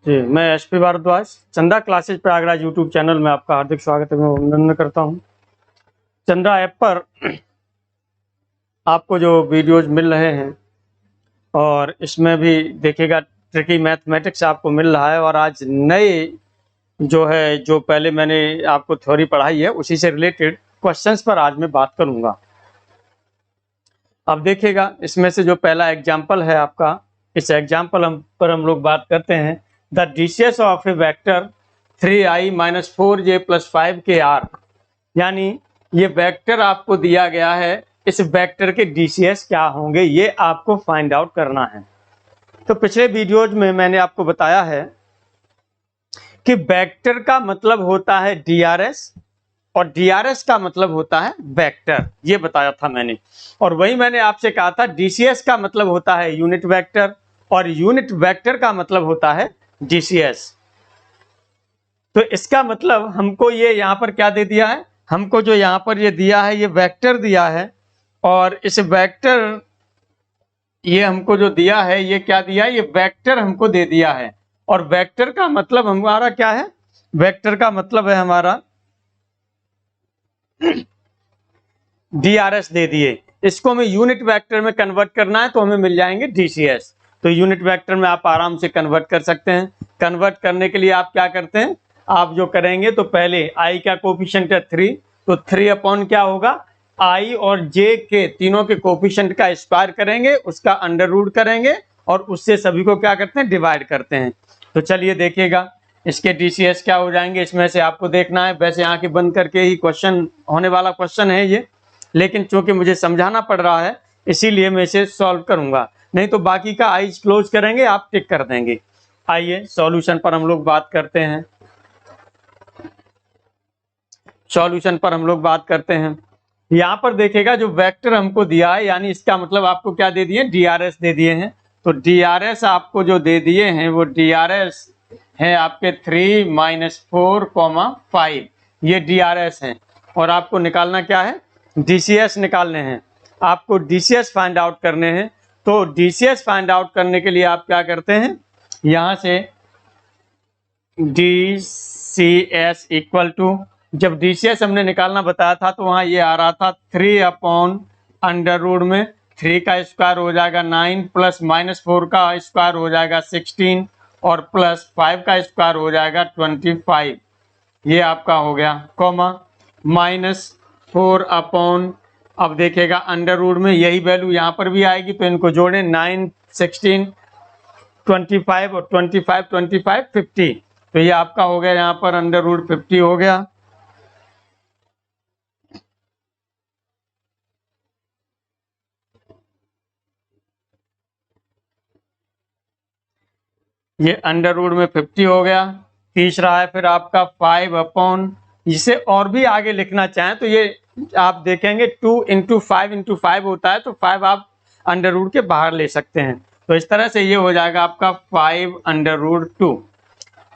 जी, मैं एसपी भारद्वाज चंदा classes Prayagraj YouTube channel में आपका हार्दिक स्वागत है। मैं अभिनंदन करता हूं। चंदा ऐप पर आपको जो वीडियोज मिल रहे हैं और इसमें भी देखिएगा ट्रिकी मैथमेटिक्स आपको मिल रहा है। और आज नए जो पहले मैंने आपको थ्योरी पढ़ाई है उसी से रिलेटेड क्वेश्चंस पर आज मैं बात करूंगा। अब देखिएगा इसमें से जो पहला एग्जाम्पल है आपका, इस एग्जाम्पल पर हम लोग बात करते हैं। The DCS of A vector 3i-4j + 5kr, यानी ये वेक्टर आपको दिया गया है, इस वेक्टर के डीसीएस क्या होंगे ये आपको फाइंड आउट करना है। तो पिछले वीडियोज में मैंने आपको बताया है कि वेक्टर का मतलब होता है डीआरएस और डीआरएस का मतलब होता है वेक्टर, ये बताया था मैंने। और वही मैंने आपसे कहा था डीसीएस का मतलब होता है यूनिट वेक्टर और यूनिट वेक्टर का मतलब होता है डीसीएस। तो इसका मतलब हमको ये यहाँ पर क्या दे दिया है, हमको जो यहाँ पर ये दिया है ये वेक्टर दिया है। और इस वेक्टर ये हमको जो दिया है ये क्या दिया है, ये वेक्टर हमको दे दिया है। और वेक्टर का मतलब हमारा क्या है, वेक्टर का मतलब है हमारा डीआरएस दे दिए। इसको हमें यूनिट वेक्टर में कन्वर्ट करना है तो हमें मिल जाएंगे डीसीएस। तो यूनिट वेक्टर में आप आराम से कन्वर्ट कर सकते हैं। कन्वर्ट करने के लिए आप क्या करते हैं, आप जो करेंगे तो पहले आई का कोफिशिएंट है 3, तो 3 अपॉन क्या होगा, आई और जे के तीनों के कोफिशिएंट का स्क्वायर करेंगे, उसका अंडर रूट करेंगे और उससे सभी को क्या करते हैं, डिवाइड करते हैं। तो चलिए देखिएगा इसके डीसीएस क्या हो जाएंगे, इसमें से आपको देखना है। वैसे यहाँ के बंद करके ही क्वेश्चन होने वाला क्वेश्चन है ये, लेकिन चूंकि मुझे समझाना पड़ रहा है इसीलिए मैं इसे सॉल्व करूंगा, नहीं तो बाकी का आईज क्लोज करेंगे आप टिक कर देंगे। आइए सॉल्यूशन पर हम लोग बात करते हैं। सॉल्यूशन पर हम लोग बात करते हैं। यहाँ पर देखिएगा जो वेक्टर हमको दिया है, यानी इसका मतलब आपको क्या दे दिए, डीआरएस दे दिए हैं। तो डीआरएस आपको जो दे दिए हैं वो डीआरएस है आपके 3 - 4, 5, ये डीआरएस हैं। और आपको निकालना क्या है, डीसीएस निकालने हैं। आपको डीसीएस फाइंड आउट करने हैं। तो डीसीएस फाइंड आउट करने के लिए आप क्या करते हैं, यहां से डीसीएस इक्वल टू, जब डीसीएस हमने निकालना बताया था तो वहां ये आ रहा था 3 अपॉन अंडर रूट में 3 का स्क्वायर हो जाएगा 9 प्लस -4 का स्क्वायर हो जाएगा 16 और प्लस 5 का स्क्वायर हो जाएगा 25, ये आपका हो गया, कॉमा -4 अपॉन, अब देखिएगा अंडर रूट में यही वैल्यू यहाँ पर भी आएगी तो इनको जोड़ें, 9, 16, 25 और 25, 25, 50, तो ये आपका हो गया यहाँ पर अंडर रूट 50 हो गया। ये अंडर रूट में 50 हो गया। तीसरा है फिर आपका 5 अपॉन, इसे और भी आगे लिखना चाहें तो ये आप देखेंगे 2 × 5 × 5 होता है, तो 5 आप अंडर रूट के बाहर ले सकते हैं। तो इस तरह से ये हो जाएगा आपका 5 अंडर रूट 2।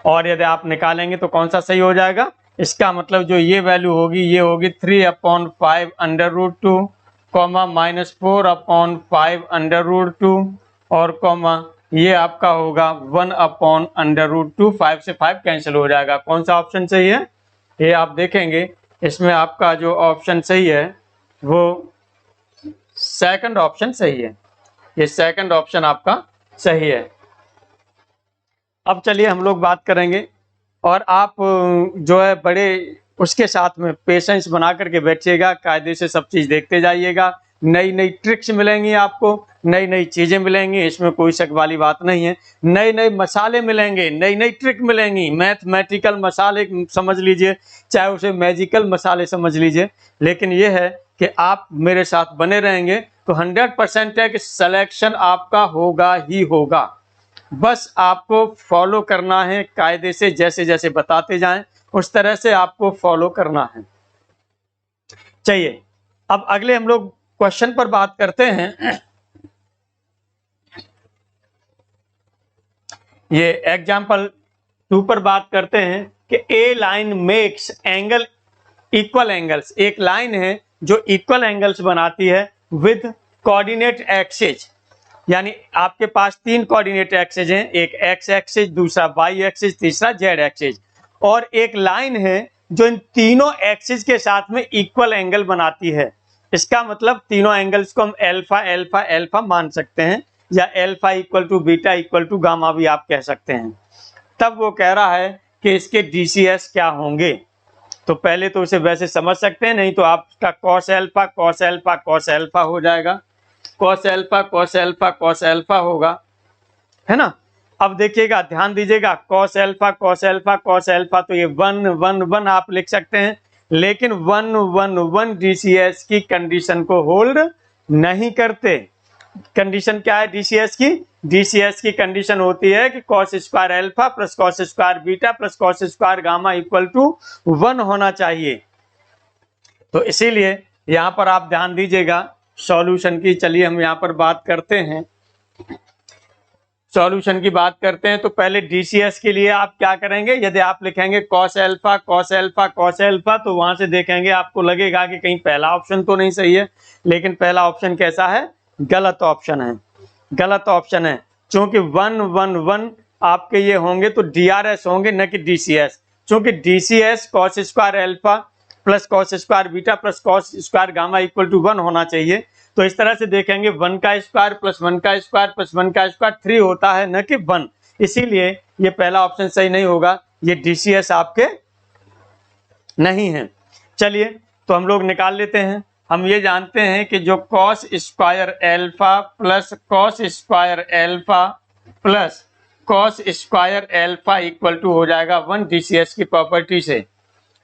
और यदि आप निकालेंगे तो कौन सा सही हो जाएगा, इसका मतलब जो ये वैल्यू होगी ये होगी 3 upon 5 under root 2, comma -4 upon 5 under root 2 और कॉमा ये आपका होगा 1 अपॉन अंडर रूट 2। 5 से 5 कैंसिल हो जाएगा। कौन सा ऑप्शन सही है, ये आप देखेंगे इसमें आपका जो ऑप्शन सही है वो सेकंड ऑप्शन सही है, ये सेकंड ऑप्शन आपका सही है। अब चलिए हम लोग बात करेंगे, और आप जो है बड़े उसके साथ में पेशेंस बना करके बैठिएगा, कायदे से सब चीज़ देखते जाइएगा। नई नई ट्रिक्स मिलेंगी आपको, नई नई चीज़ें मिलेंगी, इसमें कोई शक वाली बात नहीं है। नए नए मसाले मिलेंगे, नई नई ट्रिक मिलेंगी, मैथमेटिकल मसाले समझ लीजिए, चाहे उसे मैजिकल मसाले समझ लीजिए, लेकिन ये है कि आप मेरे साथ बने रहेंगे तो 100% है कि सिलेक्शन आपका होगा ही होगा। बस आपको फॉलो करना है कायदे से, जैसे जैसे बताते जाएं उस तरह से आपको फॉलो करना है। चलिए अब अगले हम लोग क्वेश्चन पर बात करते हैं। ये एग्जाम्पल 2 पर बात करते हैं कि a line makes angle equal angles, एक लाइन है जो इक्वल एंगल्स बनाती है विद कोऑर्डिनेट एक्सिस, यानी आपके पास 3 कोऑर्डिनेट एक्सिस हैं, एक एक्स एक्सिस, दूसरा वाई एक्सिस, तीसरा जेड एक्सिस, और एक लाइन है जो इन तीनों एक्सिस के साथ में इक्वल एंगल बनाती है। इसका मतलब तीनों एंगल्स को हम अल्फा अल्फा अल्फा मान सकते हैं, या alpha equal to beta equal to gamma भी आप कह सकते हैं। तब वो कह रहा है कि इसके DCS क्या होंगे। तो पहले तो उसे वैसे समझ सकते हैं, नहीं तो आपका cos alpha cos alpha cos alpha हो जाएगा, cos alpha cos alpha cos alpha होगा, है ना। अब देखिएगा, ध्यान दीजिएगा, cos alpha cos alpha cos alpha, तो ये 1 1 1 आप लिख सकते हैं, लेकिन 1 1 1 DCS की कंडीशन को होल्ड नहीं करते। कंडीशन क्या है DCS की? DCS की कंडीशन होती है कि cos square alpha plus cos square beta plus cos square gamma equal to 1 होना चाहिए। तो इसीलिए यहां पर आप ध्यान दीजिएगा सॉल्यूशन की। चलिए हम यहां पर बात करते हैं, सॉल्यूशन की बात करते हैं। तो पहले DCS के लिए आप क्या करेंगे, यदि आप लिखेंगे cos alpha cos alpha cos alpha, तो वहां से देखेंगे आपको लगेगा कि कहीं पहला ऑप्शन तो नहीं सही है, लेकिन पहला ऑप्शन कैसा है? गलत ऑप्शन है, गलत ऑप्शन है। क्योंकि 1 1 1 आपके ये होंगे तो DRS होंगे, न कि DCS। क्योंकि DCS cos square alpha plus cos square beta plus cos square gamma equal to 1 होना चाहिए। तो इस तरह से देखेंगे 1 का स्क्वायर प्लस 1 का स्क्वायर प्लस 1 का स्क्वायर 3 होता है, न कि 1। इसीलिए ये पहला ऑप्शन सही नहीं होगा, ये DCS आपके नहीं है। चलिए तो हम लोग निकाल लेते हैं। हम ये जानते हैं कि जो cos square alpha plus cos square alpha plus cos square alpha equal to हो जाएगा 1 DCS की प्रॉपर्टी से।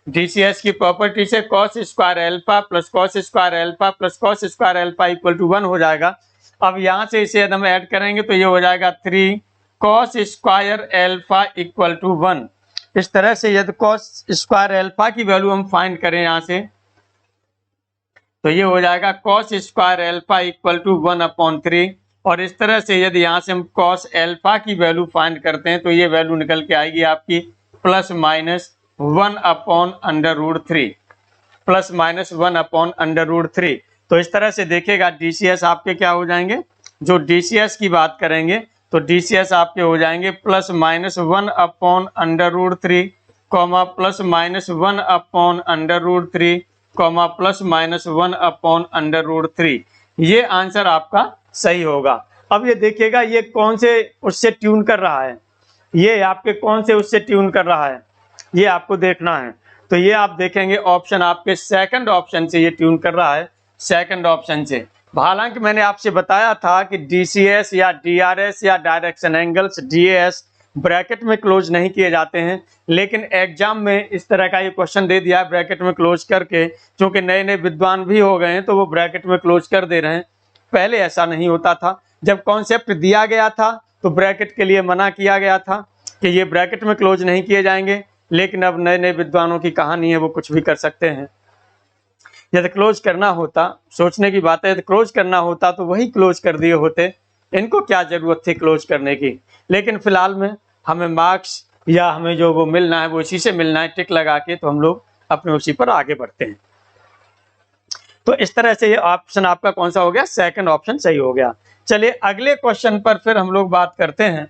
DCS की प्रॉपर्टी से cos square alpha plus cos square alpha plus cos square alpha equal to 1 हो जाएगा। अब यहां से इसे यदि हम ऐड करेंगे तो ये हो जाएगा 3 cos square alpha equal to 1। इस तरह से यदि कॉस स्क्वायर एल्फा की वैल्यू हम फाइंड करें यहां से, तो ये हो जाएगा cos square alpha equal to 1/3। और इस तरह से यदि यहाँ से हम कॉस एल्फा की वैल्यू फाइंड करते हैं तो ये वैल्यू निकल के आएगी आपकी प्लस माइनस 1/√3, प्लस माइनस 1/√3। तो इस तरह से देखिएगा DCS आपके क्या हो जाएंगे, जो DCS की बात करेंगे तो DCS आपके हो जाएंगे plus minus 1/√3 comma plus minus 1/√3 comma plus minus 1/√3। ये आंसर आपका सही होगा। अब ये देखिएगा ये कौन से उससे ट्यून कर रहा है, ये आपके कौन से उससे ट्यून कर रहा है, ये आपको देखना है। तो ये आप देखेंगे ऑप्शन आपके सेकंड ऑप्शन से ये ट्यून कर रहा है, सेकंड ऑप्शन से। हालांकि मैंने आपसे बताया था कि DCS या DRS या डायरेक्शन एंगल्स DAS ब्रैकेट में क्लोज नहीं किए जाते हैं, लेकिन एग्जाम में इस तरह का ये क्वेश्चन दे दिया है ब्रैकेट में क्लोज करके। क्योंकि नए नए विद्वान भी हो गए हैं तो वो ब्रैकेट में क्लोज कर दे रहे हैं। पहले ऐसा नहीं होता था, जब कॉन्सेप्ट दिया गया था तो ब्रैकेट के लिए मना किया गया था कि ये ब्रैकेट में क्लोज नहीं किए जाएंगे, लेकिन अब नए नए विद्वानों की कहानी है, वो कुछ भी कर सकते हैं। यदि क्लोज करना होता, सोचने की बात है, यदि क्लोज करना होता तो वही क्लोज कर दिए होते, इनको क्या जरूरत थी क्लोज करने की। लेकिन फिलहाल में हमें मार्क्स या हमें जो वो मिलना है वो इसी से मिलना है, टिक लगा के, तो हम लोग अपने उसी पर आगे बढ़ते हैं। तो इस तरह से ये ऑप्शन आपका कौन सा हो गया, सेकंड ऑप्शन सही हो गया। चलिए अगले क्वेश्चन पर फिर हम लोग बात करते हैं।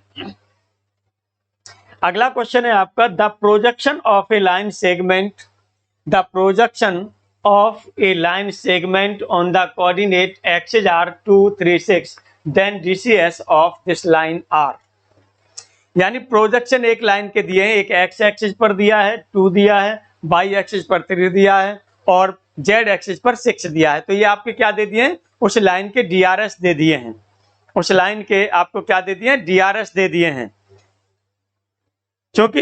अगला क्वेश्चन है आपका the projection of a line segment, the projection of a line segment on the coordinate axis are 2 3 6, then DCS of this line are. यानी प्रोजेक्शन एक लाइन के दिए हैं, एक एक्स एक्सिस पर दिया है 2 दिया है, वाई एक्सिस पर 3 दिया है और जेड एक्सिस पर 6 दिया है। तो ये आपके क्या दे दिए हैं, उस लाइन के DRS दे दिए हैं, उस लाइन के आपको क्या दे दिए हैं, DRS दे दिए हैं। क्योंकि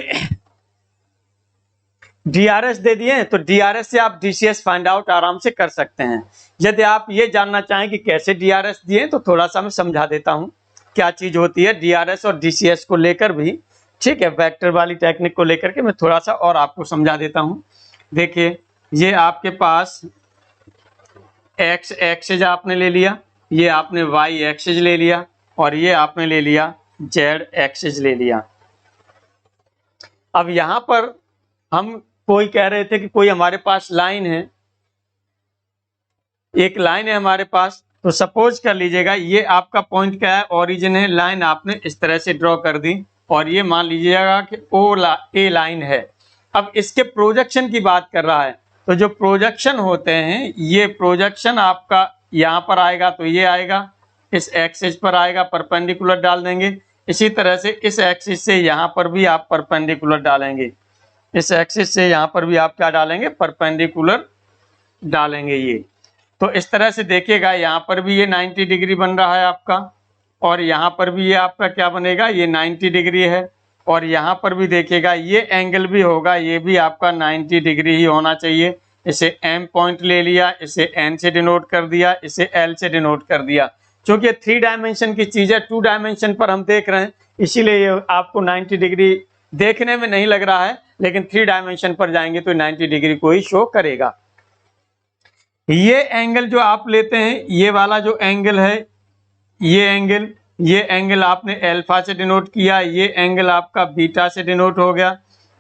DRS दे दिए हैं तो DRS से आप DCS फाइंड आउट आराम से कर सकते हैं। यदि आप ये जानना चाहें कि कैसे DRS दिए तो थोड़ा सा मैं समझा देता हूं क्या चीज होती है DRS और DCS को लेकर भी, ठीक है, वेक्टर वाली टेक्निक को लेकर के मैं थोड़ा सा और आपको समझा देता हूं। देखिए ये आपके पास एक्स एक्सिस आपने ले लिया, ये आपने वाई एक्सिस ले लिया और ये आपने ले लिया जेड एक्सिस ले लिया। अब यहां पर हम कोई कह रहे थे कि कोई हमारे पास लाइन है, एक लाइन है हमारे पास, तो सपोज कर लीजिएगा ये आपका पॉइंट क्या है, ओरिजिन है, लाइन आपने इस तरह से ड्रॉ कर दी और ये मान लीजिएगा कि ए लाइन है। अब इसके प्रोजेक्शन की बात कर रहा है, तो जो प्रोजेक्शन होते हैं ये प्रोजेक्शन आपका यहाँ पर आएगा तो ये आएगा, इस एक्सिस पर आएगा, परपेंडिकुलर डाल देंगे। इसी तरह से इस एक्सिस से यहाँ पर भी आप परपेंडिकुलर डालेंगे, इस एक्सिस से यहाँ पर भी आप क्या डालेंगे, परपेंडिकुलर डालेंगे ये। तो इस तरह से देखिएगा यहाँ पर भी ये 90 डिग्री बन रहा है आपका, और यहाँ पर भी ये आपका क्या बनेगा, ये 90 डिग्री है, और यहाँ पर भी देखिएगा ये एंगल भी होगा, ये भी आपका 90 डिग्री ही होना चाहिए। इसे एम पॉइंट ले लिया, इसे एन से डिनोट कर दिया, इसे एल से डिनोट कर दिया। क्योंकि 3 डायमेंशन की चीज़ है, 2 डायमेंशन पर हम देख रहे हैं, इसीलिए ये आपको 90 डिग्री देखने में नहीं लग रहा है, लेकिन 3 डायमेंशन पर जाएंगे तो 90 डिग्री को ही शो करेगा। ये एंगल जो आप लेते हैं, ये वाला जो एंगल है, ये एंगल आपने अल्फा से डिनोट किया, ये एंगल आपका बीटा से डिनोट हो गया,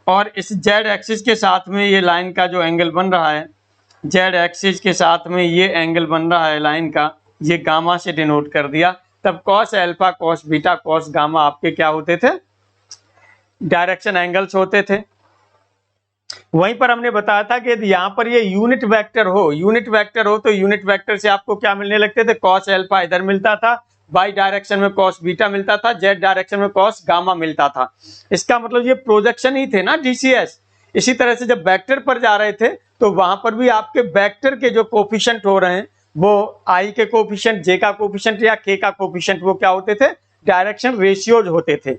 और इस जेड एक्सिस के साथ में ये लाइन का जो एंगल बन रहा है, जेड एक्सिस के साथ में ये एंगल बन रहा है लाइन का, ये गामा से डिनोट कर दिया। तब cos alpha, cos beta, cos gamma आपके क्या होते थे, डायरेक्शन एंगल्स होते थे। वहीं पर हमने बताया था कि यदि यहाँ पर ये यूनिट वेक्टर हो तो यूनिट वेक्टर से आपको क्या मिलने लगते थे, कॉस अल्फा इधर मिलता था, बाई डायरेक्शन में कॉस बीटा मिलता था, जेड डायरेक्शन में कॉस गामा मिलता था। इसका मतलब ये प्रोजेक्शन ही थे ना डीसीएस। इसी तरह से जब वेक्टर पर जा रहे थे तो वहां पर भी आपके वेक्टर के जो कोफिशिएंट हो रहे हैं वो आई के कोफिशिएंट, जे का कोफिशिएंट या के का कोफिशिएंट, वो क्या होते थे, डायरेक्शन रेशियोज होते थे।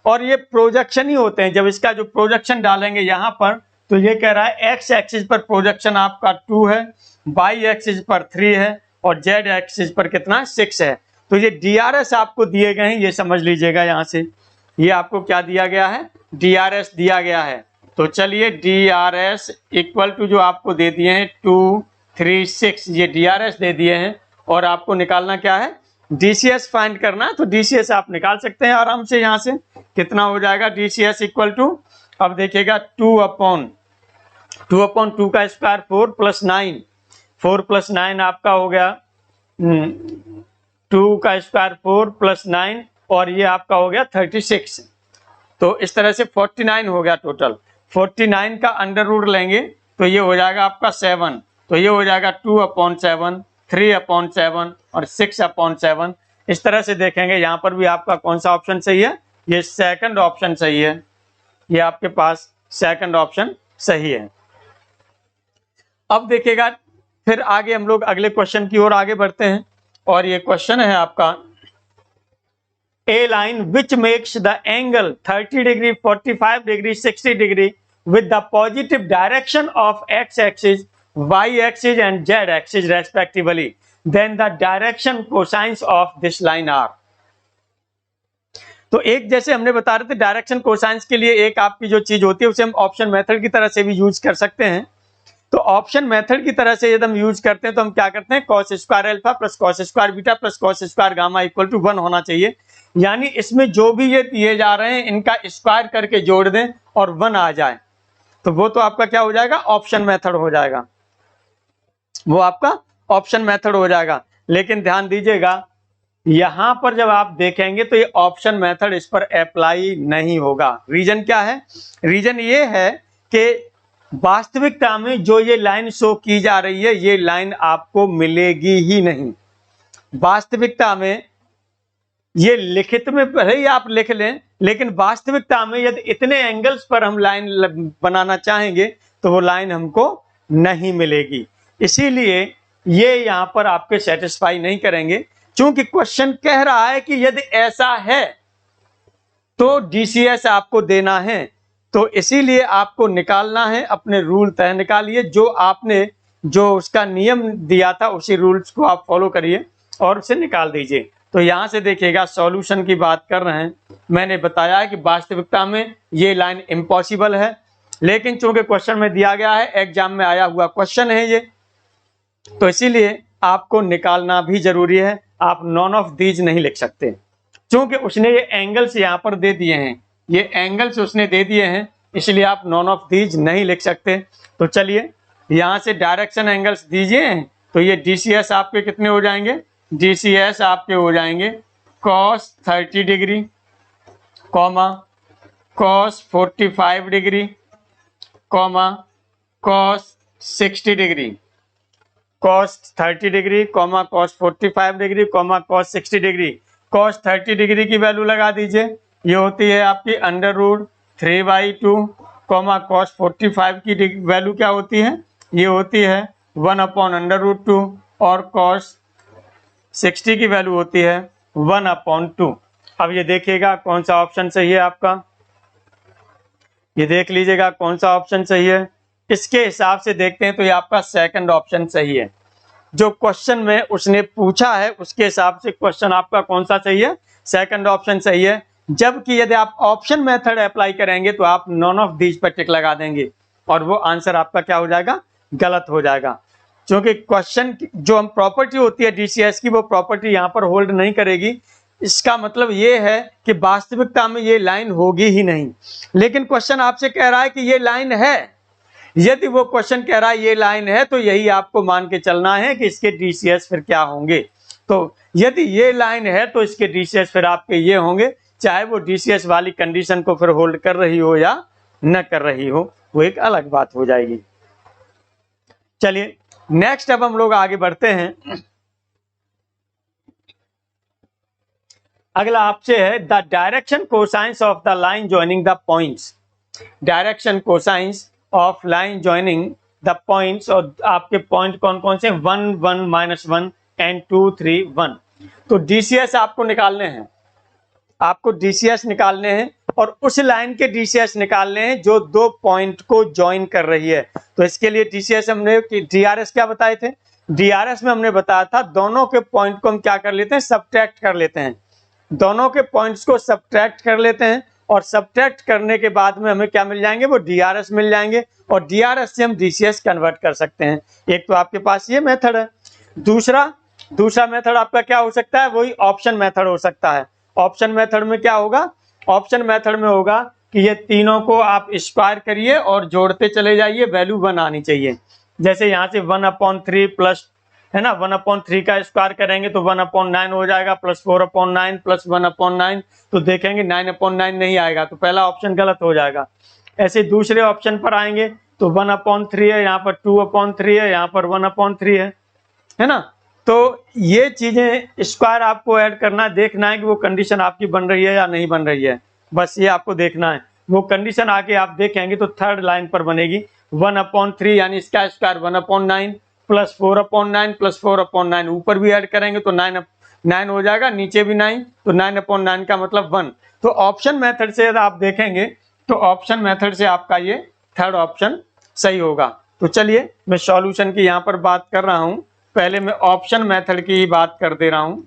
और ये प्रोजेक्शन ही होते हैं। जब इसका जो प्रोजेक्शन डालेंगे यहाँ पर, तो ये कह रहा है एक्स एक्सिस पर प्रोजेक्शन आपका 2 है, वाई एक्सिस पर 3 है, और जेड एक्सिस पर कितना, 6 है। तो ये डीआरएस आपको दिए गए हैं, ये समझ लीजिएगा। यहाँ से ये आपको क्या दिया गया है, डीआरएस दिया गया है। तो चलिए डीआरएस इक्वल टू जो आपको दे दिए हैं 2, 3, 6, ये डीआरएस दे दिए हैं। और आपको निकालना क्या है, डीसीएस फाइंड करना है। तो डीसीएस आप निकाल सकते हैं आराम से। यहाँ से कितना हो जाएगा, डीसीएस इक्वल टू, अब देखिएगा 2/2 का स्क्वायर 4 + 9, 4 + 9 आपका हो गया 2 का स्क्वायर 4 + 9, और ये आपका हो गया 36। तो इस तरह से 49 हो गया टोटल। 49 का अंडर रूट लेंगे तो ये हो जाएगा आपका 7, तो ये हो जाएगा 2/7, 3/7 और 6/7। इस तरह से देखेंगे यहाँ पर भी आपका कौन सा ऑप्शन सही है, ये सेकंड ऑप्शन सही है। ये आपके पास सेकंड ऑप्शन सही है। अब देखिएगा फिर आगे हम लोग अगले क्वेश्चन की ओर आगे बढ़ते हैं, और ये क्वेश्चन है आपका, a line which makes the angle 30 degree, 45 degree, 60 degree with the positive direction of x axis, y axis and z axis respectively, then the direction cosines of this line are। तो एक जैसे हमने बता रहे थे direction cosines के लिए एक आपकी जो चीज होती है उसे हम ऑप्शन मेथड की तरह से भी यूज कर सकते हैं। तो ऑप्शन मेथड की तरह से यदि हम यूज करते हैं तो हम क्या करते हैं, cos square alpha plus cos square beta plus cos square gamma equal to 1 होना चाहिए। यानी इसमें जो भी ये दिए जा रहे हैं इनका स्क्वायर करके जोड़ दें और 1 आ जाए, तो वो तो आपका क्या हो जाएगा, ऑप्शन मेथड हो जाएगा, वो आपका ऑप्शन मेथड हो जाएगा। लेकिन ध्यान दीजिएगा यहां पर जब आप देखेंगे तो ये ऑप्शन मेथड इस पर अप्लाई नहीं होगा। रीजन क्या है, रीजन ये है कि वास्तविकता में जो ये लाइन शो की जा रही है ये लाइन आपको मिलेगी ही नहीं। वास्तविकता में ये लिखित में भले ही आप लिख लें, लेकिन वास्तविकता में यदि इतने एंगल्स पर हम लाइन बनाना चाहेंगे तो वो लाइन हमको नहीं मिलेगी। इसीलिए ये यहां पर आपके सेटिस्फाई नहीं करेंगे, क्योंकि क्वेश्चन कह रहा है कि यदि ऐसा है तो डीसीएस आपको देना है। तो इसीलिए आपको निकालना है, अपने रूल तय निकालिए, जो आपने जो उसका नियम दिया था उसी रूल्स को आप फॉलो करिए और उसे निकाल दीजिए। तो यहां से देखिएगा सॉल्यूशन की बात कर रहे हैं, मैंने बताया है कि वास्तविकता में ये लाइन इम्पॉसिबल है, लेकिन चूंकि क्वेश्चन में दिया गया है, एग्जाम में आया हुआ क्वेश्चन है ये, तो इसीलिए आपको निकालना भी जरूरी है। आप नॉन ऑफ दीज नहीं लिख सकते, क्योंकि उसने ये एंगल्स यहाँ पर दे दिए हैं, ये एंगल्स उसने दे दिए हैं, इसलिए आप नॉन ऑफ दीज नहीं लिख सकते। तो चलिए यहाँ से डायरेक्शन एंगल्स दीजिए, तो ये डीसीएस आपके कितने हो जाएंगे, DCS आपके हो जाएंगे cos 30 degree comma cos 45 degree comma cos 60 degree, cos 30 degree comma cos 45 degree comma cos 60 degree. cos 30 degree की वैल्यू लगा दीजिए, ये होती है आपकी √3/2 कॉमा cos 45 की वैल्यू क्या होती है, ये होती है 1/√2 और cos 60 की वैल्यू होती है 1/2। अब ये देखिएगा कौन सा ऑप्शन सही है आपका, ये देख लीजिएगा कौन सा ऑप्शन सही है। इसके हिसाब से देखते हैं तो ये आपका सेकंड ऑप्शन सही है। जो क्वेश्चन में उसने पूछा है उसके हिसाब से क्वेश्चन आपका कौन सा सही है, सेकंड ऑप्शन सही है। जबकि यदि आप ऑप्शन मेथड अप्लाई करेंगे तो आप नॉन ऑफ दीज पर टिक लगा देंगे और वो आंसर आपका क्या हो जाएगा, गलत हो जाएगा। क्योंकि क्वेश्चन जो हम प्रॉपर्टी होती है DCS की, वो प्रॉपर्टी यहाँ पर होल्ड नहीं करेगी। इसका मतलब ये है कि वास्तविकता में ये लाइन होगी ही नहीं, लेकिन क्वेश्चन आपसे कह रहा है कि ये लाइन है। यदि वो क्वेश्चन कह रहा है ये लाइन है तो यही आपको मान के चलना है कि इसके DCS फिर क्या होंगे। तो यदि ये लाइन है तो इसके DCS फिर आपके ये होंगे, चाहे वो DCS वाली कंडीशन को फिर होल्ड कर रही हो या न कर रही हो, वो एक अलग बात हो जाएगी। चलिए नेक्स्ट अब हम लोग आगे बढ़ते हैं। अगला आपसे है the direction cosines of the line joining the points. Direction cosines of line joining the points, और आपके पॉइंट कौन कौन से, 1 1 -1 एंड 2 3 1। तो DCS आपको निकालने हैं, आपको DCS निकालने हैं और उस लाइन के DCS निकालने हैं जो दो पॉइंट को ज्वाइन कर रही है। तो इसके लिए DCS हमने DRS क्या बताए थे, DRS में हमने बताया था दोनों के पॉइंट को हम क्या कर लेते हैं, सब्ट्रैक्ट कर लेते हैं। दोनों के पॉइंट्स को सब्ट्रैक्ट कर लेते हैं और सब्ट्रैक्ट करने के बाद में हमें क्या मिल जाएंगे, वो DRS मिल जाएंगे और DRS से हम DCS कन्वर्ट कर सकते हैं। एक तो आपके पास ये मेथड है। दूसरा मेथड आपका क्या हो सकता है, वही ऑप्शन मेथड हो सकता है। ऑप्शन मेथड में क्या होगा, ऑप्शन मेथड में होगा कि ये तीनों को आप स्क्वायर करिए और जोड़ते चले जाइए, वैल्यू 1 आनी चाहिए। जैसे यहाँ से 1/3 प्लस है ना, 1/3 का स्क्वायर करेंगे तो 1/9 हो जाएगा, प्लस 4/9 प्लस 1/9, तो देखेंगे 9/9 नहीं आएगा, तो पहला ऑप्शन गलत हो जाएगा। ऐसे दूसरे ऑप्शन पर आएंगे तो 1/3 है, यहाँ पर 2/3 है, यहाँ पर 1/3 है ना। तो ये चीजें स्क्वायर आपको ऐड करना है, देखना है कि वो कंडीशन आपकी बन रही है या नहीं बन रही है, बस ये आपको देखना है। वो कंडीशन आके आप देखेंगे तो थर्ड लाइन पर बनेगी 1/3 यानी इसका स्क्वायर 1/9 प्लस 4/9 प्लस 4/9, ऊपर भी ऐड करेंगे तो 9 हो जाएगा, नीचे भी 9, तो 9/9 का मतलब 1। तो ऑप्शन मेथड से यदि आप देखेंगे तो ऑप्शन मेथड से आपका ये थर्ड ऑप्शन सही होगा। तो चलिए मैं सॉल्यूशन की यहाँ पर बात कर रहा हूँ, पहले मैं ऑप्शन मेथड की ही बात कर दे रहा हूं,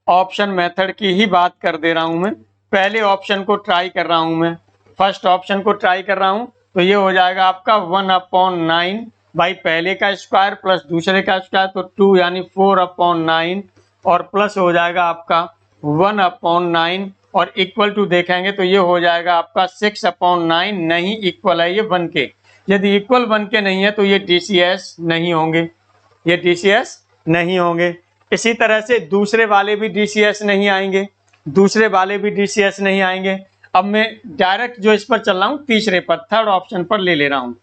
ऑप्शन मेथड की ही बात कर दे रहा हूं। मैं पहले ऑप्शन को ट्राई कर रहा हूं, मैं फर्स्ट ऑप्शन को ट्राई कर रहा हूं। तो ये हो जाएगा आपका 1/9 भाई पहले का स्क्वायर प्लस दूसरे का स्क्वायर, तो 2 यानी 4/9 और प्लस हो जाएगा आपका 1/9 और इक्वल टू देखेंगे तो ये हो जाएगा आपका 6/9, नहीं इक्वल है ये 1 के। यदि इक्वल 1 के नहीं है तो ये DCS नहीं होंगे, ये DCS नहीं होंगे। इसी तरह से दूसरे वाले भी DCS नहीं आएंगे, दूसरे वाले भी DCS नहीं आएंगे। अब मैं डायरेक्ट जो इस पर चल रहा हूँ तीसरे पर, थर्ड ऑप्शन पर ले रहा हूँ।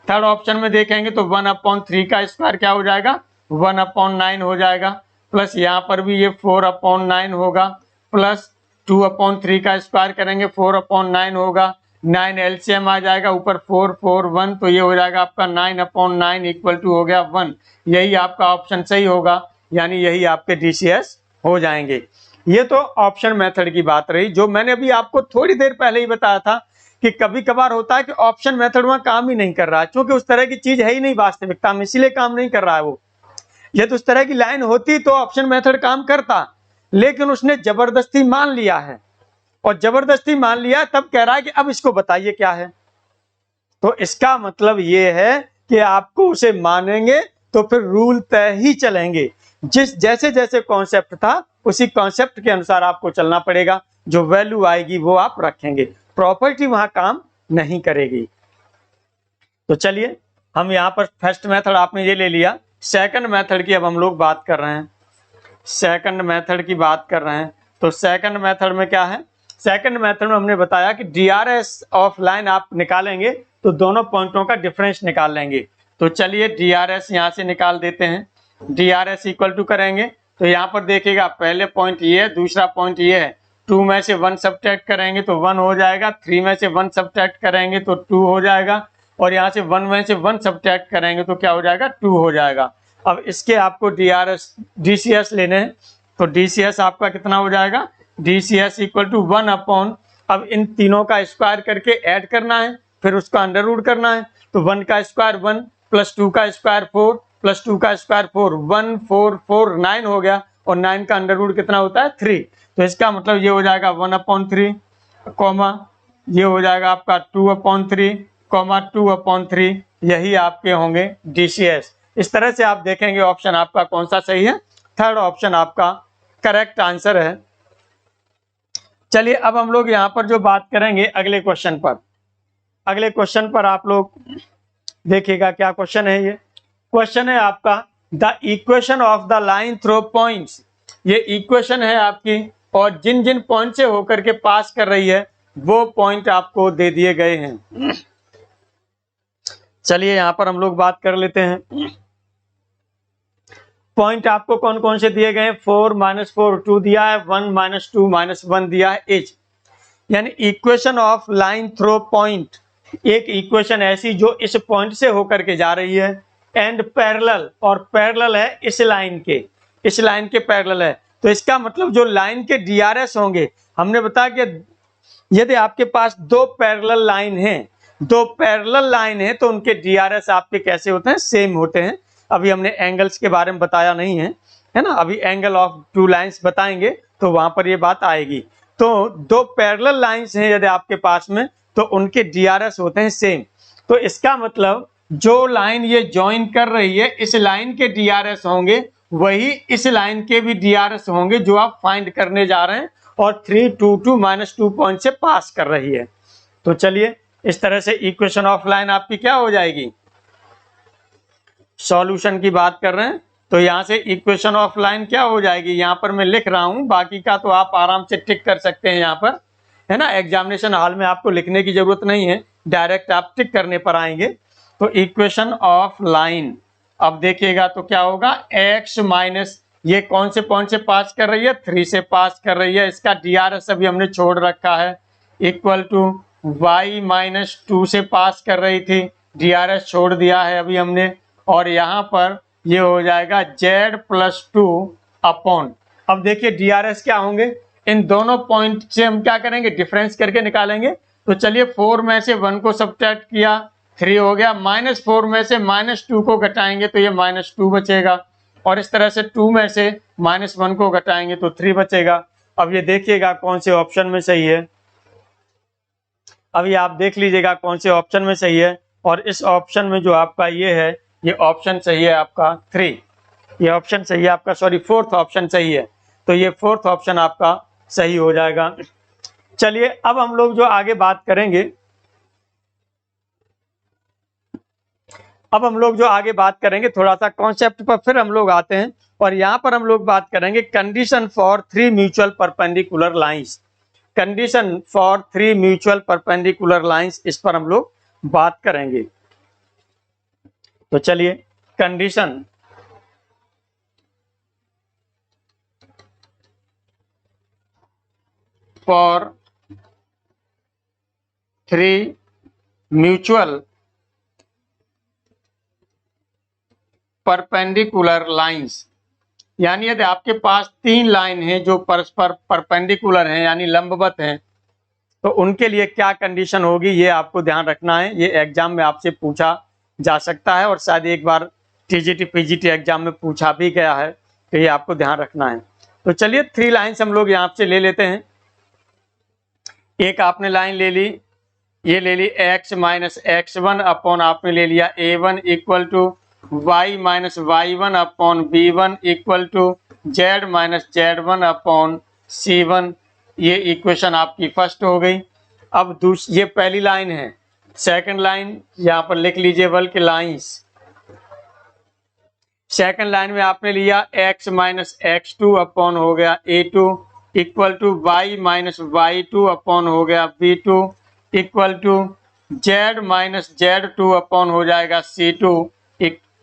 थर्ड ऑप्शन में देखेंगे तो 1/3 का स्क्वायर क्या हो जाएगा, 1/9 हो जाएगा, प्लस यहाँ पर भी ये 4/9 होगा, प्लस 2/3 का स्क्वायर करेंगे 4/9 होगा, 9 LCM आ जाएगा, ऊपर 4 4 1, तो ये हो जाएगा आपका 9/9 इक्वल टू हो गया 1। यही आपका ऑप्शन सही होगा, यानी यही आपके DCS हो जाएंगे। ये तो ऑप्शन मेथड की बात रही, जो मैंने अभी आपको थोड़ी देर पहले ही बताया था कि कभी कभार होता है कि ऑप्शन मेथड वहां काम ही नहीं कर रहा है, क्योंकि उस तरह की चीज है ही नहीं वास्तविकता में, इसीलिए काम नहीं कर रहा है वो। ये तो उस तरह की लाइन होती तो ऑप्शन मेथड काम करता, लेकिन उसने जबरदस्ती मान लिया है, और जबरदस्ती मान लिया तब कह रहा है कि अब इसको बताइए क्या है। तो इसका मतलब ये है कि आपको उसे मानेंगे तो फिर रूल तय ही चलेंगे, जैसे जैसे कॉन्सेप्ट था उसी कॉन्सेप्ट के अनुसार आपको चलना पड़ेगा, जो वैल्यू आएगी वो आप रखेंगे, प्रॉपर्टी वहां काम नहीं करेगी। तो चलिए हम यहाँ पर फर्स्ट मेथड आपने ये ले लिया, सेकंड मेथड की अब हम लोग बात कर रहे हैं, सेकंड मेथड की बात कर रहे हैं। तो सेकंड मेथड में क्या है, सेकंड मेथड में हमने बताया कि डीआरएस ऑफ लाइन आप निकालेंगे तो दोनों पॉइंटों का डिफरेंस निकाल लेंगे। तो चलिए डीआरएस यहाँ से निकाल देते हैं। डीआरएस इक्वल टू करेंगे तो यहाँ पर देखिएगा पहले पॉइंट ये है, दूसरा पॉइंट ये है। 2 में से 1 सब्ट्रैक्ट करेंगे तो 1 हो जाएगा, 3 में से 1 सब्ट्रैक्ट करेंगे तो 2 हो जाएगा, और यहाँ से 1 में से 1 सब्ट्रैक्ट करेंगे तो क्या हो जाएगा, 2 हो जाएगा। अब इसके आपको डीसीएस लेने हैं, तो डीसीएस आपका कितना हो जाएगा, डीसीएस इक्वल टू 1 अपॉन, अब इन तीनों का स्क्वायर करके ऐड करना है, फिर उसका अंडर रूट करना है। तो 1 का स्क्वायर 1 प्लस 2 का स्क्वायर 4 प्लस 2 का स्क्वायर 4, 1 4 4 9 हो गया, और 9 का अंडर रूट कितना होता है, 3। तो इसका मतलब ये हो जाएगा 1/3 कॉमा ये हो जाएगा आपका 2/3 कॉमा 2/3, यही आपके होंगे डीसीएस। इस तरह से आप देखेंगे ऑप्शन आपका कौन सा सही है, थर्ड ऑप्शन आपका करेक्ट आंसर है। चलिए अब हम लोग यहाँ पर जो बात करेंगे अगले क्वेश्चन पर, अगले क्वेश्चन पर आप लोग देखिएगा क्या क्वेश्चन है। ये क्वेश्चन है आपका the equation of the line through points. ये इक्वेशन है आपकी, और जिन जिन पॉइंट से होकर के पास कर रही है वो पॉइंट आपको दे दिए गए हैं। चलिए यहां पर हम लोग बात कर लेते हैं। पॉइंट आपको कौन कौन से दिए गए हैं, 4 -4 2 दिया है, 1 -2 -1 दिया है, एच। यानी equation of line through point, एक इक्वेशन ऐसी जो इस पॉइंट से होकर के जा रही है, एंड पैरेलल, और पैरेलल है इस लाइन के, इस लाइन के पैरेलल है। तो इसका मतलब जो लाइन के डीआरएस होंगे, हमने बताया कि यदि आपके पास दो पैरेलल लाइन है, दो पैरेलल लाइन है, तो उनके डीआरएस आपके कैसे होते हैं, सेम होते हैं। अभी हमने एंगल्स के बारे में बताया नहीं है, है ना, अभी एंगल ऑफ टू लाइंस बताएंगे तो वहां पर ये बात आएगी। तो दो पैरेलल लाइंस हैं यदि आपके पास में, तो उनके डीआरएस होते हैं सेम। तो इसका मतलब जो लाइन ये ज्वाइन कर रही है, इस लाइन के डीआरएस होंगे वही इस लाइन के भी डीआरएस होंगे जो आप फाइंड करने जा रहे हैं, और 3 2 2 -2 पॉइंट से पास कर रही है। तो चलिए इस तरह से इक्वेशन ऑफ लाइन आपकी क्या हो जाएगी, सॉल्यूशन की बात कर रहे हैं तो यहां से इक्वेशन ऑफ लाइन क्या हो जाएगी, यहां पर मैं लिख रहा हूं, बाकी का तो आप आराम से टिक कर सकते हैं यहाँ पर, है ना। एग्जामिनेशन हॉल में आपको लिखने की जरूरत नहीं है, डायरेक्ट आप टिक करने पर आएंगे। तो इक्वेशन ऑफ लाइन, अब देखिएगा तो क्या होगा, x माइनस, ये कौन से पॉइंट से पास कर रही है, 3 से पास कर रही है, इसका डीआरएस अभी हमने छोड़ रखा है, इक्वल टू y -2 से पास कर रही थी, डीआरएस छोड़ दिया है अभी हमने, और यहाँ पर ये हो जाएगा z +2 अपॉन, अब देखिए डीआरएस क्या होंगे, इन दोनों पॉइंट से हम क्या करेंगे, डिफरेंस करके निकालेंगे। तो चलिए 4 में से 1 को सब्ट्रैक्ट किया, 3 हो गया, -4 में से -2 को घटाएंगे तो ये -2 बचेगा, और इस तरह से 2 में से -1 को घटाएंगे तो 3 बचेगा। अब ये देखिएगा कौन से ऑप्शन में सही है, अभी आप देख लीजिएगा कौन से ऑप्शन में सही है, और इस ऑप्शन में जो आपका ये है, ये ऑप्शन सही है आपका 3, ये ऑप्शन सही है आपका, सॉरी 4th ऑप्शन सही है, तो ये 4th ऑप्शन आपका सही हो जाएगा। चलिए अब हम लोग जो आगे बात करेंगे, अब हम लोग जो आगे बात करेंगे थोड़ा सा कॉन्सेप्ट पर फिर हम लोग आते हैं, और यहाँ पर हम लोग बात करेंगे condition for 3 mutual perpendicular lines, condition for 3 mutual perpendicular lines, इस पर हम लोग बात करेंगे। तो चलिए condition for 3 mutual perpendicular lines, यानी यदि आपके पास 3 लाइन हैं जो परस्पर परपेंडिकुलर हैं यानी लंबवत हैं, तो उनके लिए क्या कंडीशन होगी, ये आपको ध्यान रखना है। ये एग्जाम में आपसे पूछा जा सकता है, और शायद एक बार टीजीटी पीजीटी एग्जाम में पूछा भी गया है, तो ये आपको ध्यान रखना है। तो चलिए 3 लाइन्स हम लोग यहाँ से ले लेते हैं। एक आपने लाइन ले ली, ये ले ली x - x1 अपॉन आपने ले लिया a1 equal to y - y1 upon b1 equal to z - z1 upon c1, ये इक्वेशन आपकी फर्स्ट हो गई। अब ये पहली लाइन है, सेकंड लाइन यहाँ पर लिख लीजिए, बल्कि लाइंस, सेकंड लाइन में आपने लिया x माइनस x2 अपॉन हो गया a2 equal to y minus y2 upon हो गया b2 equal to z minus z2 upon हो जाएगा c2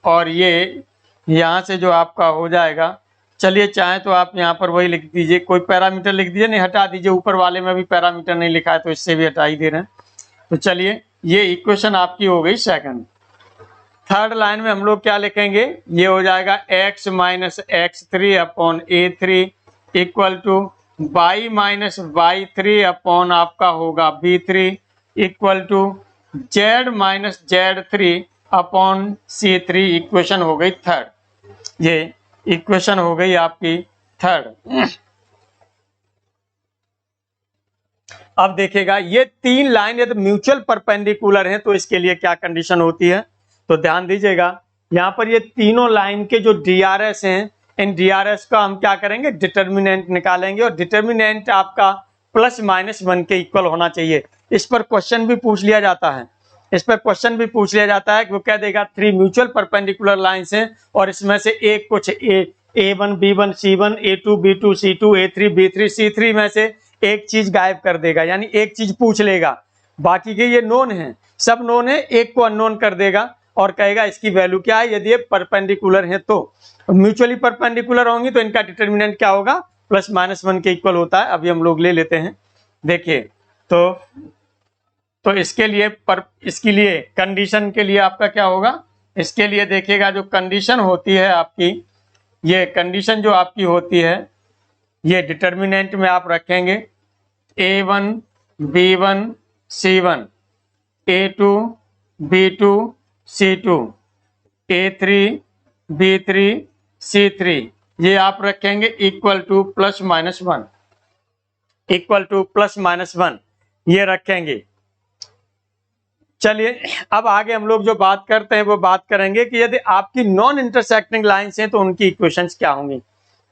और ये यहाँ से जो आपका हो जाएगा, चलिए चाहे तो आप यहाँ पर वही लिख दीजिए, कोई पैरामीटर लिख दीजिए, नहीं हटा दीजिए, ऊपर वाले में भी पैरामीटर नहीं लिखा है तो इससे भी हटा ही दे रहे हैं। तो चलिए ये इक्वेशन आपकी हो गई सेकंड। थर्ड लाइन में हम लोग क्या लिखेंगे, ये हो जाएगा x minus x3 upon a3 equal to y minus y3 upon आपका होगा b3 equal to z minus z3 upon c3। Equation हो गई थर्ड, ये इक्वेशन हो गई आपकी थर्ड। अब देखिएगा ये तीन लाइन यदि म्यूचुअल परपेंडिकुलर हैं तो इसके लिए क्या कंडीशन होती है, तो ध्यान दीजिएगा यहाँ पर ये तीनों लाइन के जो DRS हैं, इन DRS का हम क्या करेंगे, डिटर्मिनेंट निकालेंगे और डिटर्मिनेंट आपका प्लस माइनस 1 के इक्वल होना चाहिए। इस पर क्वेश्चन भी पूछ लिया जाता है, इस पर क्वेश्चन भी पूछ लिया जाता है कि वो कह देगा 3 म्यूचुअल परपेंडिकुलर लाइंस हैं और इसमें से एक कुछ A1 B1 C1 A2 B2 C2 A3 B3 C3 में से एक चीज गायब कर देगा, यानी एक चीज पूछ लेगा, बाकी के ये नोन है, सब नोन है, एक को अननोन कर देगा और कहेगा इसकी वैल्यू क्या है। यदि ये परपेंडिकुलर है तो म्यूचुअली परपेंडिकुलर होंगी तो इनका डिटर्मिनेंट क्या होगा, प्लस माइनस 1 के इक्वल होता है। अभी हम लोग ले लेते हैं, देखिए तो इसके लिए कंडीशन के लिए आपका क्या होगा, इसके लिए देखिएगा जो कंडीशन होती है आपकी, ये कंडीशन जो आपकी होती है ये डिटर्मिनेंट में आप रखेंगे A1 B1 C1 A2 B2 C2 A3 B3 C3, ये आप रखेंगे equal two plus minus 1, equal two plus minus 1 ये रखेंगे। चलिए अब आगे हम लोग जो बात करते हैं वो बात करेंगे कि यदि आपकी नॉन इंटरसेक्टिंग लाइंस हैं तो उनकी इक्वेशंस क्या होंगी।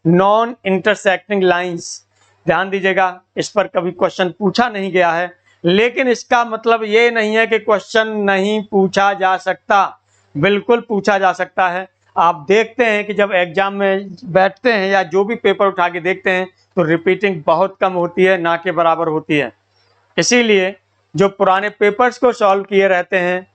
नॉन इंटरसेक्टिंग लाइंस, ध्यान दीजिएगा इस पर कभी क्वेश्चन पूछा नहीं गया है, लेकिन इसका मतलब ये नहीं है कि क्वेश्चन नहीं पूछा जा सकता, बिल्कुल पूछा जा सकता है। आप देखते हैं कि जब एग्जाम में बैठते हैं या जो भी पेपर उठा के देखते हैं तो रिपीटिंग बहुत कम होती है, ना के बराबर होती है। इसीलिए जो पुराने पेपर्स को सॉल्व किए रहते हैं,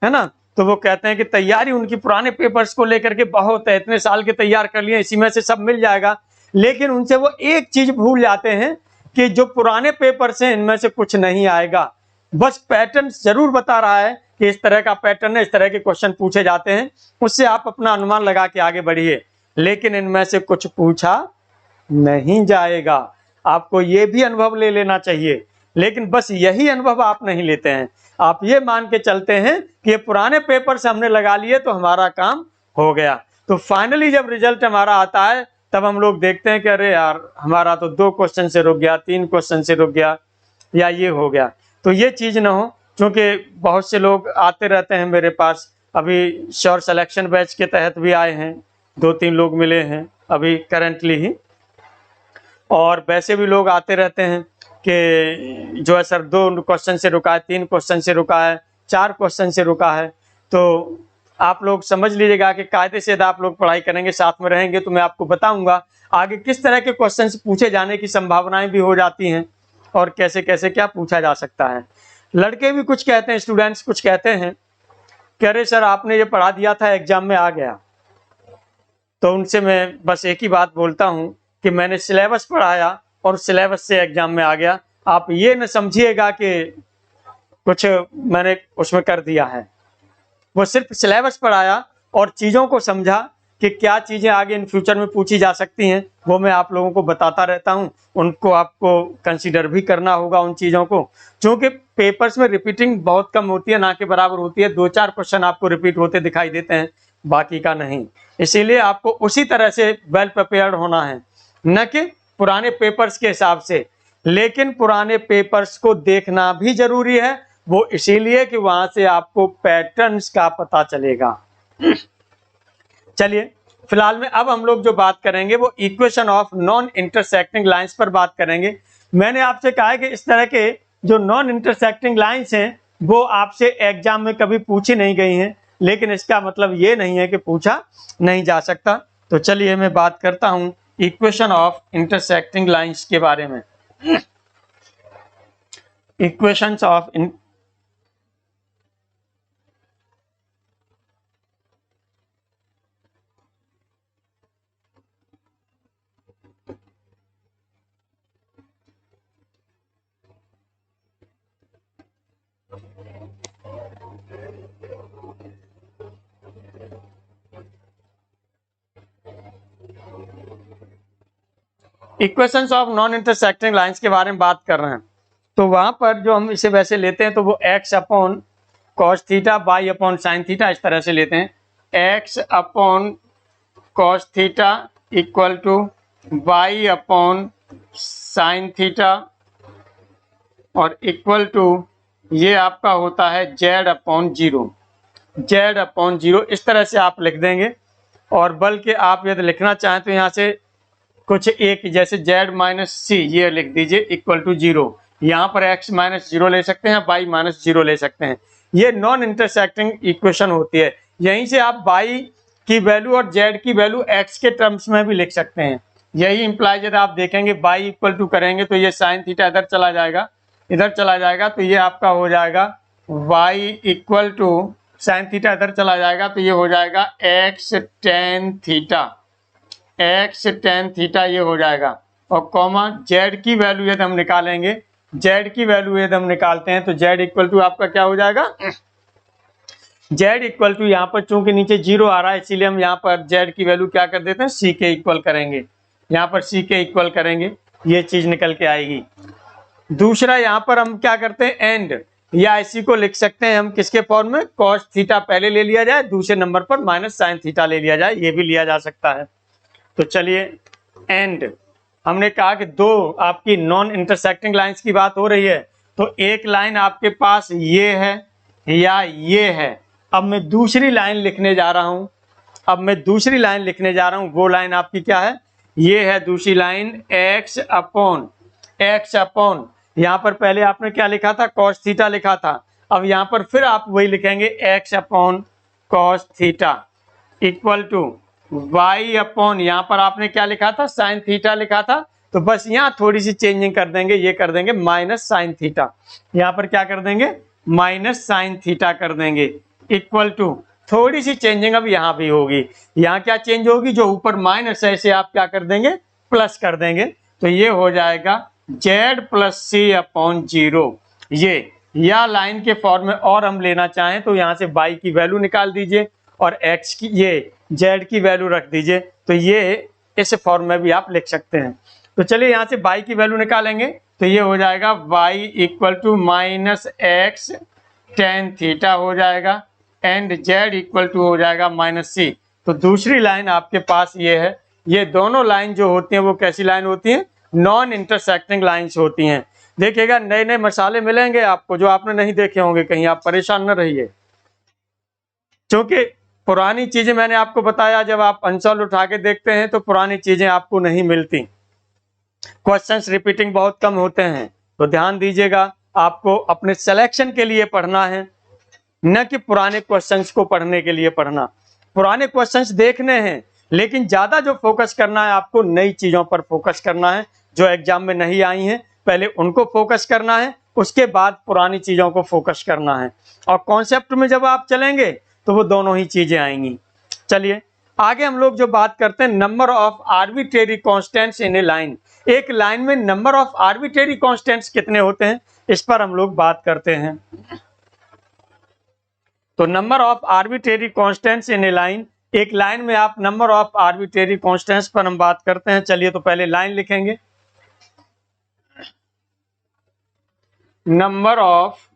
है ना, तो वो कहते हैं कि तैयारी उनकी पुराने पेपर्स को लेकर के बहुत है, इतने साल के तैयार कर लिए, इसी में से सब मिल जाएगा। लेकिन उनसे वो एक चीज भूल जाते हैं कि जो पुराने पेपर्स हैं इनमें से कुछ नहीं आएगा। बस पैटर्न जरूर बता रहा है कि इस तरह का पैटर्न है, इस तरह के क्वेश्चन पूछे जाते हैं, उससे आप अपना अनुमान लगा के आगे बढ़िए, लेकिन इनमें से कुछ पूछा नहीं जाएगा। आपको ये भी अनुभव ले लेना चाहिए, लेकिन बस यही अनुभव आप नहीं लेते हैं, आप ये मान के चलते हैं कि ये पुराने पेपर से हमने लगा लिए तो हमारा काम हो गया। तो फाइनली जब रिजल्ट हमारा आता है तब हम लोग देखते हैं कि अरे यार हमारा तो 2 क्वेश्चन से रुक गया, 3 क्वेश्चन से रुक गया, या ये हो गया। तो ये चीज ना हो, क्योंकि बहुत से लोग आते रहते हैं मेरे पास, अभी श्योर सिलेक्शन बैच के तहत भी आए हैं, 2-3 लोग मिले हैं अभी करंटली ही, और वैसे भी लोग आते रहते हैं कि जो है सर 2 क्वेश्चन से रुका है, 3 क्वेश्चन से रुका है, 4 क्वेश्चन से रुका है। तो आप लोग समझ लीजिएगा कि कायदे से यदि आप लोग पढ़ाई करेंगे, साथ में रहेंगे, तो मैं आपको बताऊंगा आगे किस तरह के क्वेश्चन पूछे जाने की संभावनाएं भी हो जाती हैं और कैसे कैसे क्या पूछा जा सकता है। लड़के भी कुछ कहते हैं, स्टूडेंट्स कुछ कहते हैं कि अरे सर आपने ये पढ़ा दिया था एग्जाम में आ गया। तो उनसे मैं बस एक ही बात बोलता हूं कि मैंने सिलेबस पढ़ाया और सिलेबस से एग्जाम में आ गया। आप ये न समझिएगा कि कुछ मैंने उसमें कर दिया है, वो सिर्फ सिलेबस पढ़ाया और चीज़ों को समझा कि क्या चीज़ें आगे इन फ्यूचर में पूछी जा सकती हैं, वो मैं आप लोगों को बताता रहता हूं। उनको आपको कंसीडर भी करना होगा उन चीज़ों को, क्योंकि पेपर्स में रिपीटिंग बहुत कम होती है, ना के बराबर होती है। 2-4 क्वेश्चन आपको रिपीट होते दिखाई देते हैं, बाकी का नहीं। इसीलिए आपको उसी तरह से वेल प्रिपेयर्ड होना है, न कि पुराने पेपर्स के हिसाब से। लेकिन पुराने पेपर्स को देखना भी जरूरी है, वो इसीलिए कि वहां से आपको पैटर्न्स का पता चलेगा। चलिए फिलहाल में अब हम लोग जो बात करेंगे वो equation of non intersecting lines पर बात करेंगे। मैंने आपसे कहा है कि इस तरह के जो नॉन इंटरसेक्टिंग लाइंस हैं वो आपसे एग्जाम में कभी पूछी नहीं गई हैं, लेकिन इसका मतलब ये नहीं है कि पूछा नहीं जा सकता। तो चलिए मैं बात करता हूं इक्वेशन ऑफ इंटरसेक्टिंग लाइंस के बारे में। Equations of equations of non intersecting lines के बारे में बात कर रहे हैं। तो वहां पर जो हम इसे वैसे लेते हैं तो वो x upon cos theta by upon sine theta इस तरह से लेते हैं। x upon cos theta equal to by upon sine theta और इक्वल टू ये आपका होता है z upon zero. z upon zero इस तरह से आप लिख देंगे। और बल्कि आप यदि लिखना चाहें तो यहाँ से कुछ एक जैसे z माइनस सी ये लिख दीजिए इक्वल टू जीरो। यहाँ पर x माइनस जीरो ले सकते हैं, y माइनस जीरो ले सकते हैं। ये नॉन इंटरसेक्टिंग इक्वेशन होती है। यहीं से आप y की वैल्यू और z की वैल्यू x के टर्म्स में भी लिख सकते हैं। यही इंप्लाई यदि आप देखेंगे y इक्वल टू करेंगे तो ये साइन थीटा इधर चला जाएगा, इधर चला जाएगा, तो ये आपका हो जाएगा y equal to sine theta इधर चला जाएगा तो ये हो जाएगा x tan theta, x tan theta ये हो जाएगा। और कॉमा z की वैल्यू यदि हम निकालेंगे, z की वैल्यू यदि हम निकालते हैं तो z इक्वल टू आपका क्या हो जाएगा, z इक्वल टू यहाँ पर चूंकि नीचे जीरो आ रहा है इसीलिए हम यहाँ पर z की वैल्यू क्या कर देते हैं c के इक्वल करेंगे। यहाँ पर c के इक्वल करेंगे ये चीज निकल के आएगी। दूसरा यहाँ पर हम क्या करते हैं एंड, या इसी को लिख सकते हैं हम किसके फॉर्म में, कॉस थीटा पहले ले लिया जाए, दूसरे नंबर पर माइनस साइन थीटा ले लिया जाए, ये भी लिया जा सकता है। तो चलिए एंड हमने कहा कि दो आपकी नॉन इंटरसेक्टिंग लाइंस की बात हो रही है। तो एक लाइन आपके पास ये है या ये है। अब मैं दूसरी लाइन लिखने जा रहा हूं, वो लाइन आपकी क्या है, ये है दूसरी लाइन x अपॉन यहाँ पर पहले आपने क्या लिखा था, cos थीटा लिखा था। अब यहाँ पर फिर आप वही लिखेंगे x upon cos theta equal to y upon यहाँ पर आपने क्या लिखा था, साइन थीटा लिखा था। तो बस यहाँ थोड़ी सी चेंजिंग कर देंगे, ये कर देंगे माइनस साइन थीटा, यहाँ पर क्या कर देंगे माइनस साइन थीटा कर देंगे इक्वल टू थोड़ी सी चेंजिंग अब यहाँ भी होगी। यहाँ क्या चेंज होगी, जो ऊपर माइनस है इसे आप क्या कर देंगे प्लस कर देंगे। तो ये हो जाएगा z प्लस सी अपॉन जीरो। ये या लाइन के फॉर्म में और हम लेना चाहें तो यहाँ से y की वैल्यू निकाल दीजिए और x की ये z की वैल्यू रख दीजिए। तो ये इस फॉर्म में भी आप लिख सकते हैं। तो चलिए यहाँ से y की वैल्यू निकालेंगे तो ये हो जाएगा y equal to minus x tan theta हो जाएगा एंड z इक्वल टू हो जाएगा माइनस सी। तो दूसरी लाइन आपके पास ये है। ये दोनों लाइन जो होती हैं वो कैसी लाइन होती हैं, नॉन इंटरसेक्टिंग लाइंस होती हैं। देखिएगा नए नए मसाले मिलेंगे आपको जो आपने नहीं देखे होंगे कहीं, आप परेशान न रहिए। क्योंकि पुरानी चीजें मैंने आपको बताया, जब आप आंसर उठा के देखते हैं तो पुरानी चीजें आपको नहीं मिलती, क्वेश्चंस रिपीटिंग बहुत कम होते हैं। तो ध्यान दीजिएगा, आपको अपने सिलेक्शन के लिए पढ़ना है, न कि पुराने क्वेश्चंस को पढ़ने के लिए पढ़ना। पुराने क्वेश्चंस देखने हैं लेकिन ज्यादा जो फोकस करना है आपको नई चीजों पर फोकस करना है जो एग्जाम में नहीं आई हैं, पहले उनको फोकस करना है, उसके बाद पुरानी चीजों को फोकस करना है। और कॉन्सेप्ट में जब आप चलेंगे तो वो दोनों ही चीजें आएंगी। चलिए आगे हम लोग जो बात करते हैं number of arbitrary constants in A line. एक लाइन में नंबर ऑफ आर्बिट्रेरी कांस्टेंट्स कितने होते हैं, इस पर हम लोग बात करते हैं। तो number of arbitrary constants in A line, एक लाइन में आप नंबर ऑफ आर्बिट्रेरी कांस्टेंट्स पर हम बात करते हैं। चलिए तो पहले लाइन लिखेंगे, number of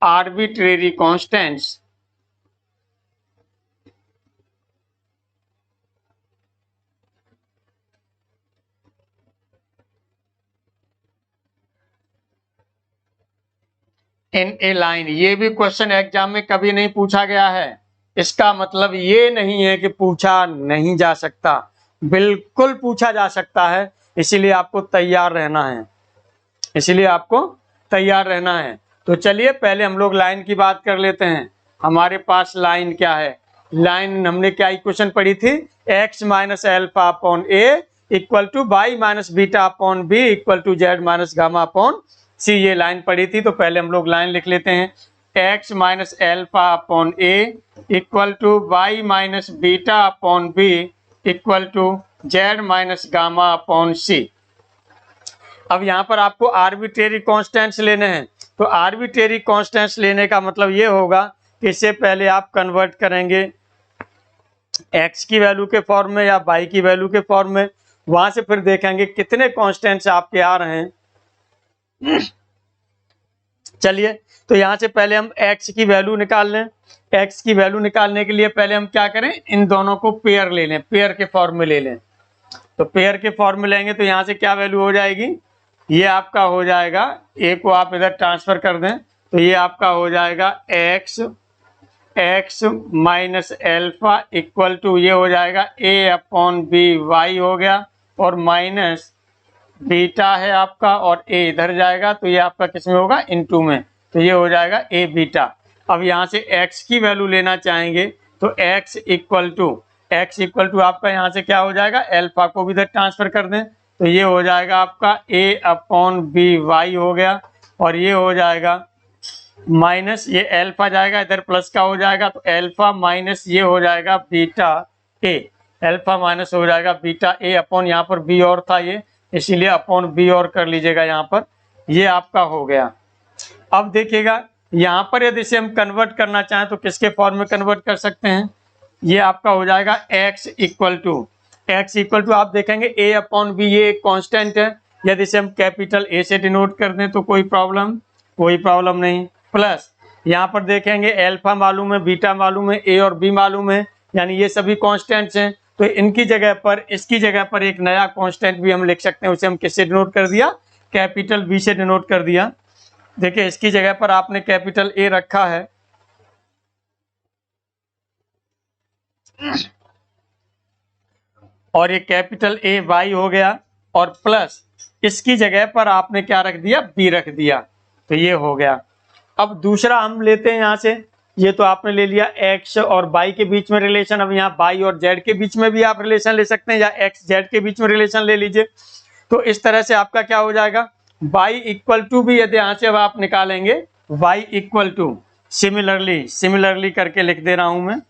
arbitrary constants in A line. ये भी क्वेश्चन एग्जाम में कभी नहीं पूछा गया है। इसका मतलब ये नहीं है कि पूछा नहीं जा सकता, बिल्कुल पूछा जा सकता है। इसीलिए आपको तैयार रहना है, तो चलिए पहले हम लोग लाइन की बात कर लेते हैं। हमारे पास लाइन क्या है, लाइन हमने क्या इक्वेशन पढ़ी थी, x minus alpha upon a equal to y minus beta upon b equal to z minus gamma upon c, ये लाइन पढ़ी थी। तो पहले हम लोग लाइन लिख लेते हैं, x minus alpha upon a equal to y minus beta upon b equal to z minus gamma upon c. अब यहाँ पर आपको आर्बिट्रेरी कॉन्स्टेंट्स लेने हैं। तो आर्बिट्रेरी कॉन्स्टेंट्स लेने का मतलब ये होगा कि इससे पहले आप कन्वर्ट करेंगे x की वैल्यू के फॉर्म में या y की वैल्यू के फॉर्म में, वहां से फिर देखेंगे कितने कॉन्स्टेंट्स आपके आ रहे हैं। चलिए तो यहां से पहले हम x की वैल्यू निकाल लें। x की वैल्यू निकालने के लिए पहले हम क्या करें, इन दोनों को पेयर ले लें, पेयर के फॉर्म में ले लें। तो पेयर के फॉर्म में लेंगे तो यहाँ से क्या वैल्यू हो जाएगी, ये आपका हो जाएगा, a को आप इधर ट्रांसफर कर दें तो ये आपका हो जाएगा x minus alpha equal to ये हो जाएगा a अपॉन बी वाई हो गया, और माइनस बीटा है आपका और a इधर जाएगा तो ये आपका किस में होगा, इनटू में, तो ये हो जाएगा a बीटा। अब यहाँ से x की वैल्यू लेना चाहेंगे तो x इक्वल टू आपका यहाँ से क्या हो जाएगा, एल्फा को भी इधर ट्रांसफर कर दें तो ये हो जाएगा आपका a अपॉन बी वाई हो गया, और ये हो जाएगा माइनस ये एल्फा जाएगा इधर प्लस का हो जाएगा, तो एल्फा माइनस ये हो जाएगा बीटा ए, एल्फा माइनस हो जाएगा बीटा ए अपॉन यहाँ पर बी और था ये, इसीलिए अपॉन बी और कर लीजिएगा यहाँ पर, ये आपका हो गया। अब देखिएगा यहाँ पर यदि इसे हम कन्वर्ट करना चाहें तो किसके फॉर्म में कन्वर्ट कर सकते हैं, ये आपका हो जाएगा x इक्वल टू आप देखेंगे a अपॉन बी, ये एक कांस्टेंट है, यदि इसे हम कैपिटल A से डिनोट कर दें तो कोई प्रॉब्लम नहीं, प्लस यहाँ पर देखेंगे एल्फा मालूम है, बीटा मालूम है, a और b मालूम है, यानी ये सभी कांस्टेंट्स हैं। तो इनकी जगह पर, इसकी जगह पर एक नया कांस्टेंट भी हम लिख सकते हैं, उसे हम किससे डिनोट कर दिया, कैपिटल B से डिनोट कर दिया। देखिए इसकी जगह पर आपने कैपिटल A रखा है, और ये कैपिटल A वाई हो गया, और प्लस इसकी जगह पर आपने क्या रख दिया, B रख दिया, तो ये हो गया। अब दूसरा हम लेते हैं यहाँ से, ये तो आपने ले लिया x और y के बीच में रिलेशन। अब यहाँ y और z के बीच में भी आप रिलेशन ले सकते हैं, या x z के बीच में रिलेशन ले लीजिए। तो इस तरह से आपका क्या हो जाएगा, y इक्वल टू भी यदि यहाँ से अब आप निकालेंगे, y इक्वल टू सिमिलरली करके लिख दे रहा हूं मैं,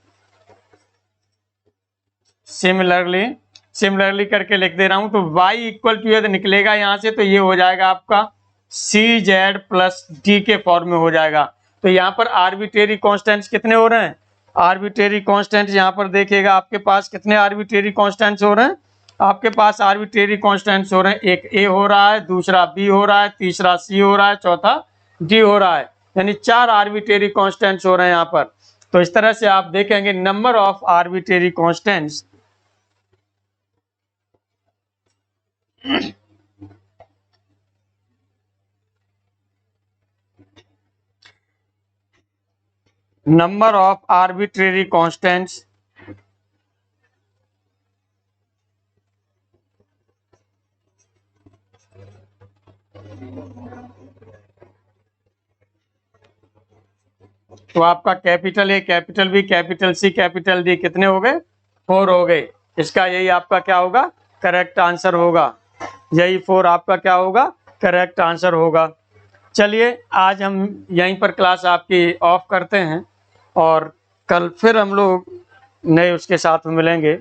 सिमिलरली करके लिख दे रहा हूं। तो y इक्वल टू यदि निकलेगा यहाँ से तो ये हो जाएगा आपका सी जेड प्लस डी के फॉर्म में हो जाएगा। तो यहाँ पर आर्बिट्रेरी कांस्टेंट्स कितने हो रहे हैं, आर्बिट्रेरी कांस्टेंट्स यहाँ पर देखिएगा आपके पास कितने आर्बिट्रेरी कांस्टेंट्स हो रहे हैं, आपके पास आर्बिट्रेरी कांस्टेंट्स हो रहे हैं, एक a हो रहा है, दूसरा b हो रहा है, तीसरा c हो रहा है, चौथा d हो रहा है, यानी 4 आर्बिट्रेरी कांस्टेंट्स हो रहे हैं यहाँ पर। तो इस तरह से आप देखेंगे number of arbitrary constants number of arbitrary constants तो आपका capital A, capital B, capital C, capital D कितने हो गए, 4 हो गए। इसका यही आपका क्या होगा, करेक्ट आंसर होगा, यही 4 आपका क्या होगा, करेक्ट आंसर होगा। चलिए आज हम यहीं पर क्लास आपकी ऑफ करते हैं, और कल फिर हम लोग नए उसके साथ मिलेंगे।